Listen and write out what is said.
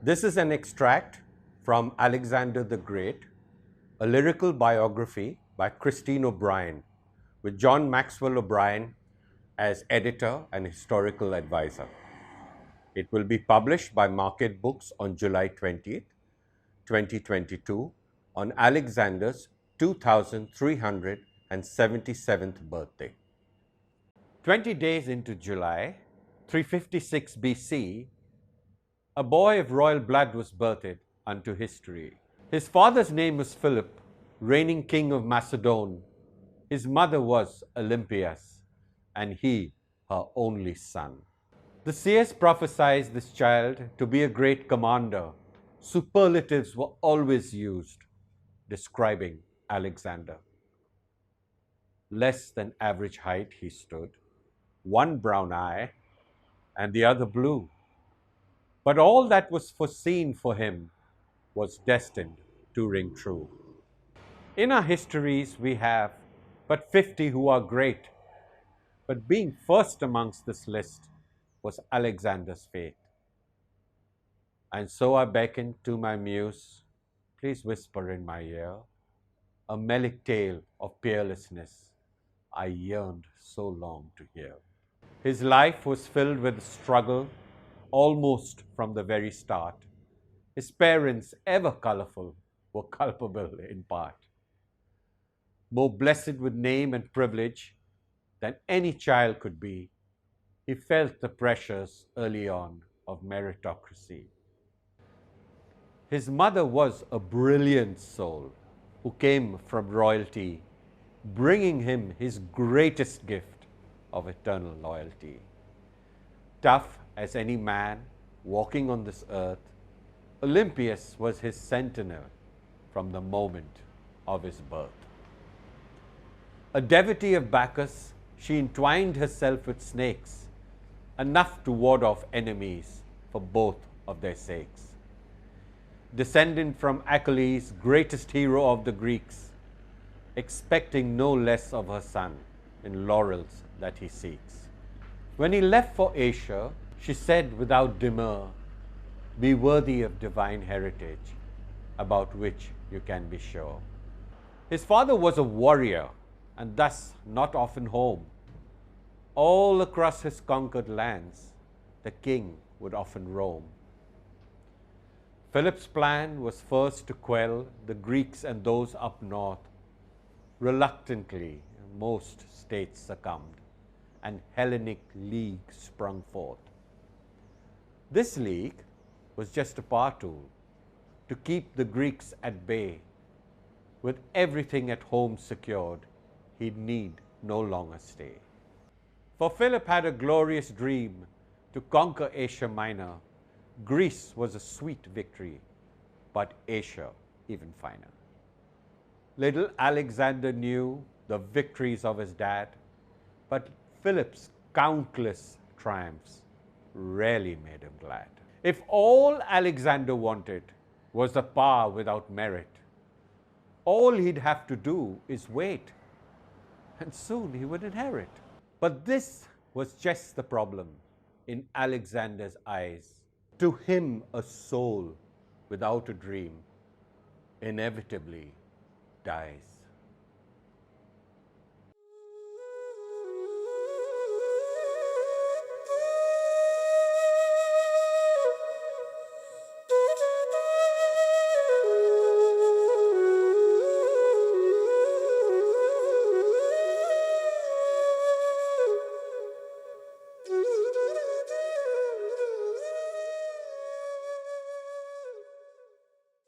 This is an extract from Alexander the Great, a lyrical biography by Christine O'Brien, with John Maxwell O'Brien as editor and historical advisor. It will be published by Market Books on July 20th, 2022, on Alexander's 2377th birthday. 20 days into July, 356 BC, a boy of royal blood was birthed unto history. His father's name was Philip, reigning king of Macedon. His mother was Olympias, and he her only son. The seers prophesied this child to be a great commander. Superlatives were always used describing Alexander. Less than average height he stood, one brown eye and the other blue. But all that was foreseen for him was destined to ring true. In our histories, we have but 50 who are great, but being first amongst this list was Alexander's fate. And so I beckoned to my muse, please whisper in my ear, a melic tale of peerlessness I yearned so long to hear. His life was filled with struggle almost from the very start. His parents, ever colorful, were culpable in part. More blessed with name and privilege than any child could be, he felt the pressures early on of meritocracy. His mother was a brilliant soul who came from royalty, bringing him his greatest gift of eternal loyalty. Tough as any man walking on this earth, Olympias was his sentinel from the moment of his birth. A devotee of Bacchus, she entwined herself with snakes, enough to ward off enemies for both of their sakes. Descendant from Achilles, greatest hero of the Greeks, expecting no less of her son in laurels that he seeks. When he left for Asia, she said without demur, be worthy of divine heritage, about which you can be sure. His father was a warrior, and thus not often home. All across his conquered lands, the king would often roam. Philip's plan was first to quell the Greeks and those up north. Reluctantly, most states succumbed, and Hellenic League sprung forth. This league was just a power tool to keep the Greeks at bay. With everything at home secured, he'd need no longer stay. For Philip had a glorious dream to conquer Asia Minor. Greece was a sweet victory, but Asia even finer. Little Alexander knew the victories of his dad, but Philip's countless triumphs rarely made him glad. If all Alexander wanted was the power without merit, all he'd have to do is wait, and soon he would inherit. But this was just the problem in Alexander's eyes. To him, a soul without a dream inevitably dies.